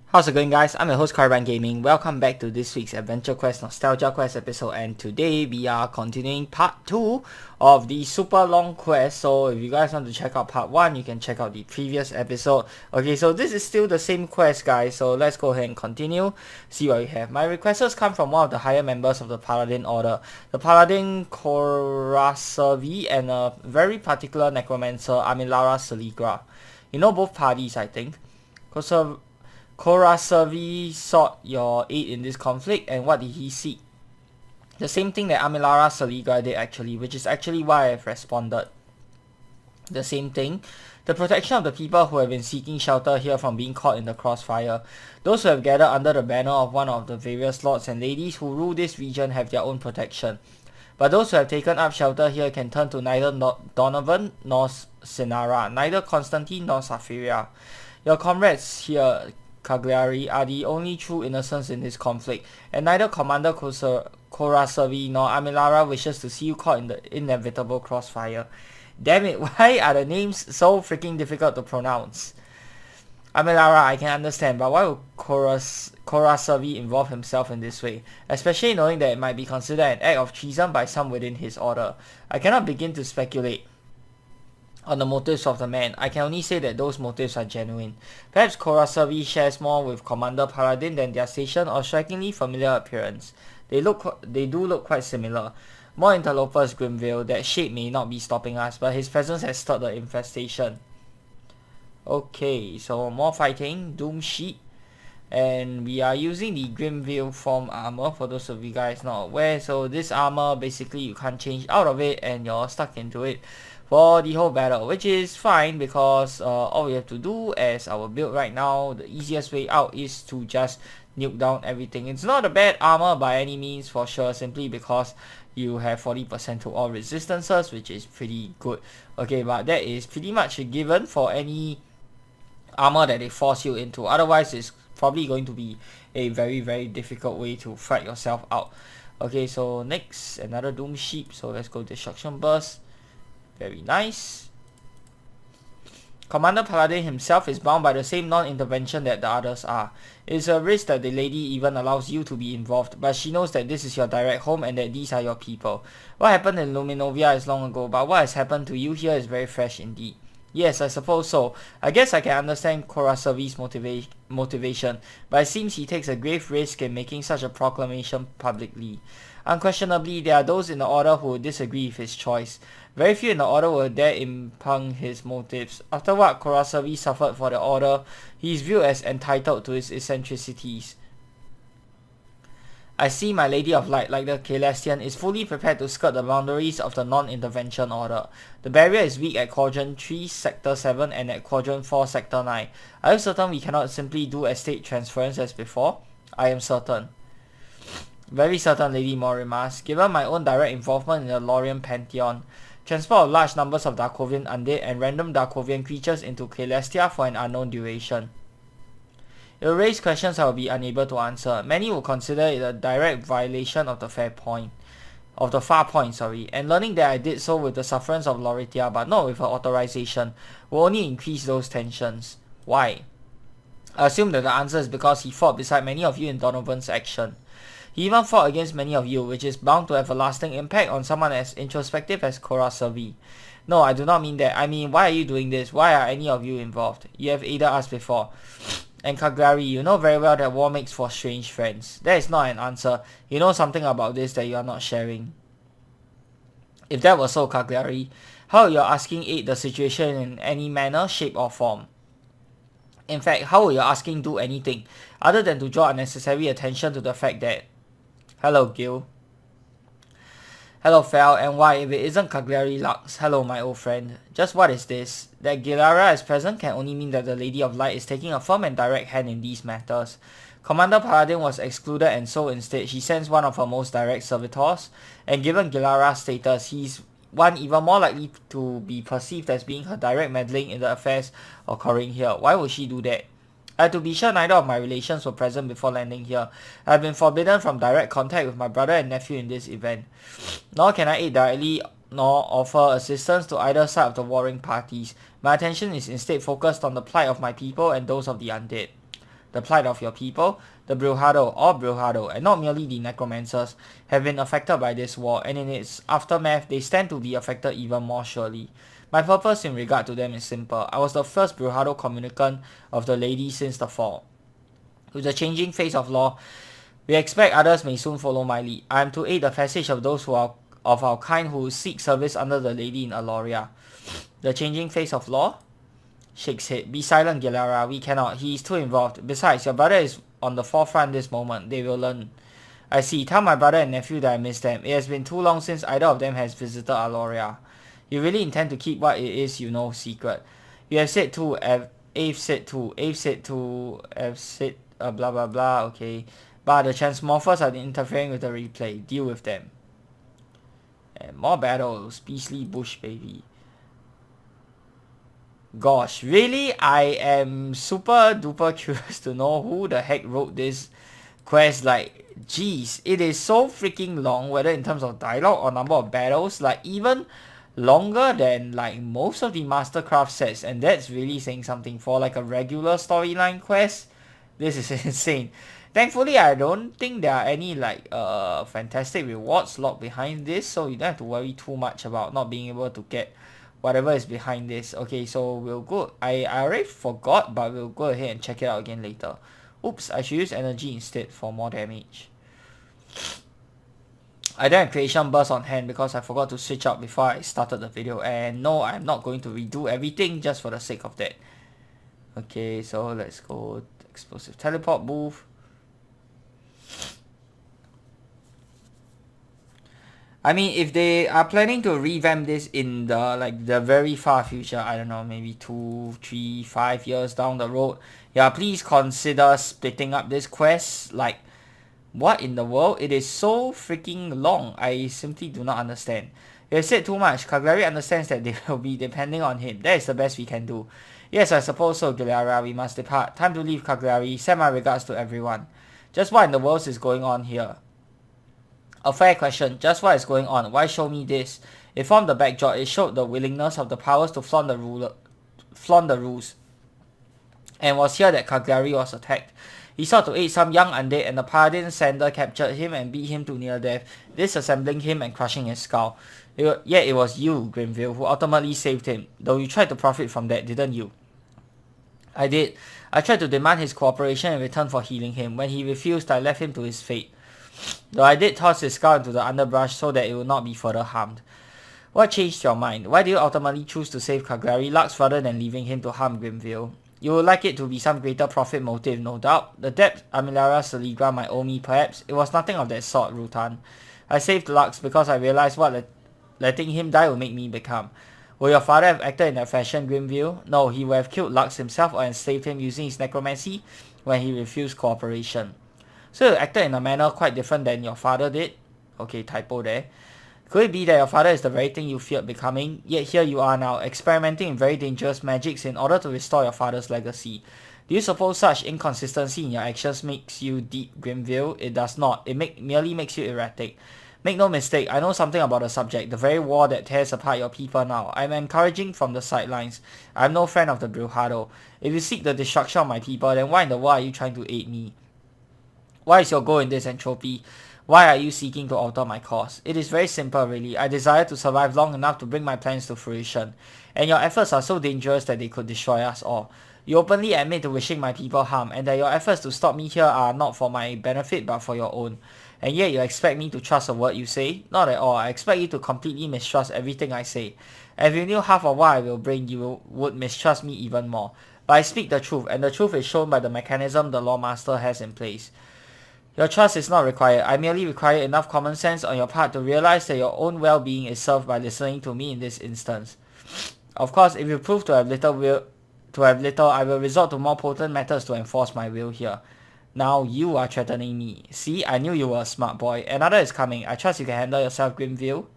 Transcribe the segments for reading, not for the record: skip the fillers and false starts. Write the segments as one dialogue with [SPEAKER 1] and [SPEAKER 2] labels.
[SPEAKER 1] How's it going, guys? I'm your host Caravan Gaming. Welcome back to this week's Adventure Quest Nostalgia Quest episode, and today we are continuing part 2 of the super long quest. So if you guys want to check out part 1, you can check out the previous episode. Okay, so this is still the same quest, guys, so let's go ahead and continue, see what we have. My requests come from one of the higher members of the Paladin Order, the Paladin Korasavi, and a very particular necromancer, Amilara Saligra. You know both parties, I think. Korasavi sought your aid in this conflict, and what did he seek? The same thing that Amilara Saliga did actually, which is actually why I've responded. The same thing. The protection of the people who have been seeking shelter here from being caught in the crossfire. Those who have gathered under the banner of one of the various lords and ladies who rule this region have their own protection. But those who have taken up shelter here can turn to neither Donovan nor Sinara, neither Constantine nor Safiria. Your comrades here, Cagliari, are the only true innocents in this conflict, and neither Commander Korasavi nor Amilara wishes to see you caught in the inevitable crossfire. Damn it, why are the names so freaking difficult to pronounce? Amilara, I can understand, but why would Korasavi involve himself in this way, especially knowing that it might be considered an act of treason by some within his order? I cannot begin to speculate on the motives of the man. I can only say that those motives are genuine. Perhaps Korasavi shares more with Commander Paladin than their station or strikingly familiar appearance. They do look quite similar. More interlopers, Grimvale. That shape may not be stopping us, but his presence has stirred the infestation. Okay, so more fighting. Doom Sheet. And we are using the Grimvale form armor, for those of you guys not aware. So this armor, basically you can't change out of it and you're stuck into it for the whole battle, which is fine because all we have to do as our build right now, the easiest way out is to just nuke down everything. It's not a bad armor by any means for sure, simply because you have 40% to all resistances, which is pretty good. Okay, but that is pretty much a given for any armor that they force you into. Otherwise, it's probably going to be a very difficult way to fight yourself out. Okay, so next, another Doom Sheep. So let's go Destruction Burst. Very nice. Commander Paladin himself is bound by the same non-intervention that the others are. It is a risk that the lady even allows you to be involved, but she knows that this is your direct home and that these are your people. What happened in Luminovia is long ago, but what has happened to you here is very fresh indeed. Yes, I suppose so. I guess I can understand Korasavi's motivation, but it seems he takes a grave risk in making such a proclamation publicly. Unquestionably, there are those in the Order who would disagree with his choice. Very few in the Order will dare impugn his motives. After what Korasavi suffered for the Order, he is viewed as entitled to his eccentricities. I see my Lady of Light, like the Celestian, is fully prepared to skirt the boundaries of the non-intervention order. The barrier is weak at Quadrant 3, Sector 7 and at Quadrant 4, Sector 9. Are you certain we cannot simply do estate transference as before? I am certain. Very certain, Lady Morimas. Given my own direct involvement in the Lorien Pantheon, transport of large numbers of Darkovian undead and random Darkovian creatures into Celestia for an unknown duration. It will raise questions I will be unable to answer. Many will consider it a direct violation of the far point, and learning that I did so with the sufferance of Loritia but not with her authorization will only increase those tensions. Why? I assume that the answer is because he fought beside many of you in Donovan's action. He even fought against many of you, which is bound to have a lasting impact on someone as introspective as Korasavi. No, I do not mean that. I mean, why are you doing this? Why are any of you involved? You have aided us before. And Cagliari, you know very well that war makes for strange friends. That is not an answer. You know something about this that you are not sharing. If that was so, Cagliari, how are you asking aid the situation in any manner, shape or form? In fact, how are you asking do anything, other than to draw unnecessary attention to the fact that... Hello, Gil. Hello, Fel, and why, if it isn't Cagliari Lux? Hello, my old friend. Just what is this? That Gilara is present can only mean that the Lady of Light is taking a firm and direct hand in these matters. Commander Paladin was excluded, and so instead she sends one of her most direct servitors, and given Gilara's status, he's one even more likely to be perceived as being her direct meddling in the affairs occurring here. Why would she do that? To be sure, neither of my relations were present before landing here. I have been forbidden from direct contact with my brother and nephew in this event. Nor can I aid directly nor offer assistance to either side of the warring parties. My attention is instead focused on the plight of my people and those of the undead. the plight of your people, the Brujado, and not merely the Necromancers, have been affected by this war, and in its aftermath, they stand to be affected even more surely. My purpose in regard to them is simple. I was the first Brujado communicant of the Lady since the fall. With the changing face of law, we expect others may soon follow my lead. I am to aid the passage of those who are of our kind who seek service under the Lady in Aloria. The changing face of law? Shakes head. Be silent, Gilara. We cannot. He is too involved. Besides, your brother is on the forefront this moment. They will learn. I see. Tell my brother and nephew that I miss them. It has been too long since either of them has visited Aloria. You really intend to keep what it is you know secret. You have said too. Ave said too. Ave said blah blah blah. Okay. But the Transmorphers are interfering with the replay. Deal with them. And more battles. Beastly Bush, baby. Gosh, really? I am super duper curious to know who the heck wrote this quest. Like, geez, it is so freaking long, whether in terms of dialogue or number of battles, like even longer than like most of the Mastercraft sets, and that's really saying something for like a regular storyline quest. This is insane. Thankfully, I don't think there are any like fantastic rewards locked behind this, so you don't have to worry too much about not being able to get whatever is behind this. Okay, so we'll go. I already forgot, but we'll go ahead and check it out again later. Oops, I should use energy instead for more damage. I don't have creation burst on hand because I forgot to switch out before I started the video, and no, I'm not going to redo everything just for the sake of that. Okay, so let's go explosive teleport booth. I mean, if they are planning to revamp this in the like the very far future, I don't know, maybe 2, 3, 5 years down the road, yeah, please consider splitting up this quest. Like, what in the world? It is so freaking long. I simply do not understand. You have said too much. Cagliari understands that they will be depending on him. That is the best we can do. Yes, I suppose so, Gilara. We must depart. Time to leave, Cagliari. Send my regards to everyone. Just what in the world is going on here? A fair question. Just what is going on? Why show me this? It formed the backdrop. It showed the willingness of the powers to flaunt the rules. And was here that Cagliari was attacked. He sought to aid some young undead, and the Paladin Sander captured him and beat him to near death, disassembling him and crushing his skull. Yet it was you, Grimville, who ultimately saved him, though you tried to profit from that, didn't you? I did. I tried to demand his cooperation in return for healing him. When he refused, I left him to his fate. Though I did toss his skull into the underbrush so that it would not be further harmed. What changed your mind? Why did you ultimately choose to save Cagliari Lux rather than leaving him to harm Grimville? You would like it to be some greater profit motive, no doubt. The debt Amilara Saligra might owe me, perhaps. It was nothing of that sort, Rutan. I saved Lux because I realized what letting him die would make me become. Would your father have acted in that fashion, Grimville? No, he would have killed Lux himself or enslaved him using his necromancy when he refused cooperation. So you acted in a manner quite different than your father did? Okay, typo there. Could it be that your father is the very thing you feared becoming? Yet here you are now, experimenting in very dangerous magics in order to restore your father's legacy. Do you suppose such inconsistency in your actions makes you deep, Grimville? It does not. It merely makes you erratic. Make no mistake, I know something about the subject, the very war that tears apart your people now. I am encouraging from the sidelines. I am no friend of the Brujado. If you seek the destruction of my people, then why in the world are you trying to aid me? What is your goal in this entropy? Why are you seeking to alter my cause? It is very simple, really. I desire to survive long enough to bring my plans to fruition. And your efforts are so dangerous that they could destroy us all. You openly admit to wishing my people harm, and that your efforts to stop me here are not for my benefit but for your own. And yet you expect me to trust a word you say? Not at all. I expect you to completely mistrust everything I say. And if you knew half of what I will bring, you would mistrust me even more. But I speak the truth, and the truth is shown by the mechanism the Lawmaster has in place. Your trust is not required. I merely require enough common sense on your part to realize that your own well-being is served by listening to me in this instance. Of course, if you prove to have little, I will resort to more potent methods to enforce my will here. Now you are threatening me. See, I knew you were a smart boy. Another is coming. I trust you can handle yourself, Grimville.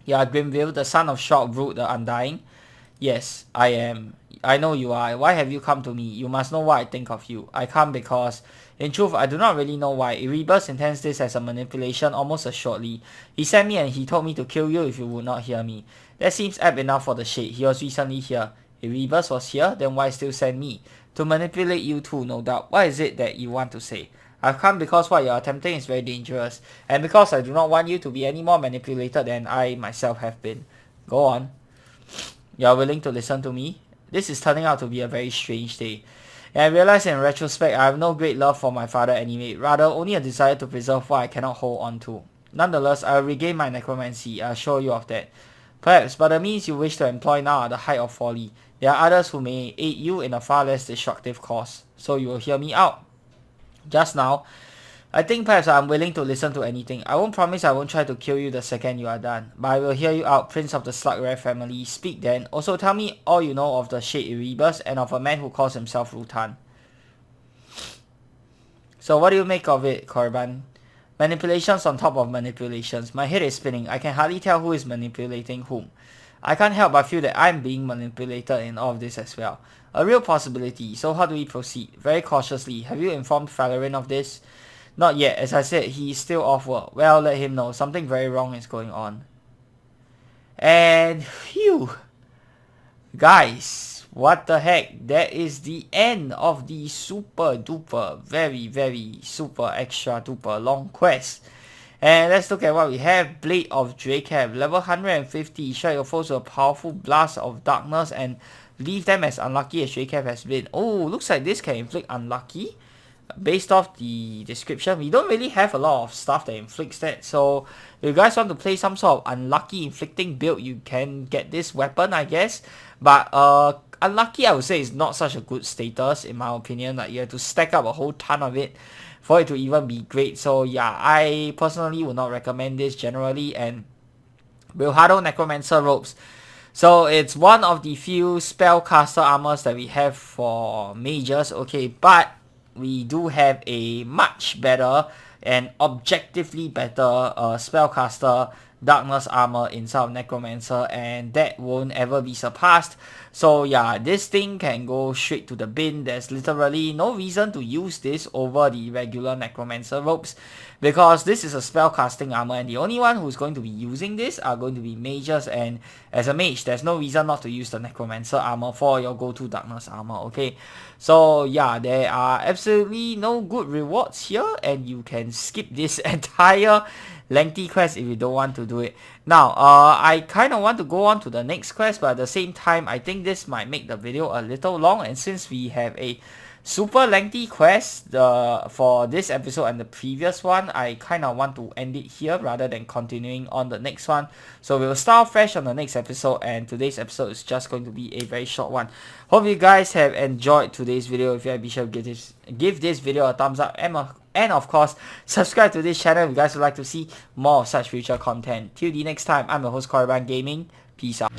[SPEAKER 1] Yeah, Grimville, the son of Shroud the Undying. Yes, I am. I know you are. Why have you come to me? You must know what I think of you. I come because, in truth, I do not really know why. Erebus intends this as a manipulation almost assuredly. He sent me and he told me to kill you if you would not hear me. That seems apt enough for the shade. He was recently here. Erebus was here, then why still send me? To manipulate you too, no doubt. What is it that you want to say? I've come because what you're attempting is very dangerous, and because I do not want you to be any more manipulated than I myself have been. Go on. You're willing to listen to me? This is turning out to be a very strange day. And I realize in retrospect I have no great love for my father anyway, rather only a desire to preserve what I cannot hold on to. Nonetheless, I will regain my necromancy, I assure you of that. Perhaps, but the means you wish to employ now are the height of folly. There are others who may aid you in a far less destructive cause, so you will hear me out. Just now, I think perhaps I'm willing to listen to anything. I won't promise I won't try to kill you the second you are done, but I will hear you out, Prince of the Slugware family. Speak then. Also tell me all you know of the Shade Erebus and of a man who calls himself Rutan. So what do you make of it, Korban? Manipulations on top of manipulations. My head is spinning. I can hardly tell who is manipulating whom. I can't help but feel that I'm being manipulated in all of this as well. A real possibility. So how do we proceed? Very cautiously. Have you informed Falarin of this? Not yet. As I said, he is still off work. Well, let him know. Something very wrong is going on. And phew. Guys, what the heck? That is the end of the super duper, very super extra duper long quest. And let's look at what we have. Blade of Dracab, level 150. Strike your foes with a powerful blast of darkness and leave them as unlucky as Dracab has been. Oh, looks like this can inflict unlucky. Based off the description, we don't really have a lot of stuff that inflicts that. So if you guys want to play some sort of unlucky inflicting build, you can get this weapon, I guess. But unlucky, I would say, is not such a good status in my opinion. Like, you have to stack up a whole ton of it for it to even be great. So yeah, I personally would not recommend this generally. And Wilhardo Necromancer Robes. So it's one of the few spellcaster armors that we have for mages. Okay, but we do have a much better and objectively better spellcaster darkness armor inside of Necromancer, and that won't ever be surpassed. So yeah, this thing can go straight to the bin. There's literally no reason to use this over the regular Necromancer robes, because this is a spellcasting armor, and the only one who's going to be using this are going to be mages, and as a mage, there's no reason not to use the Necromancer armor for your go-to darkness armor, okay? So yeah, there are absolutely no good rewards here, and you can skip this entire lengthy quest if you don't want to do it. Now, I kind of want to go on to the next quest, but at the same time, I think this might make the video a little long, and since we have a super lengthy quest for this episode and the previous one, I kind of want to end it here rather than continuing on the next one. So we'll start fresh on the next episode, and today's episode is just going to be a very short one. Hope you guys have enjoyed today's video. If you have, be sure to give this video a thumbs up, and of course, subscribe to this channel if you guys would like to see more of such future content. Till the next time, I'm your host, Korban Gaming. Peace out.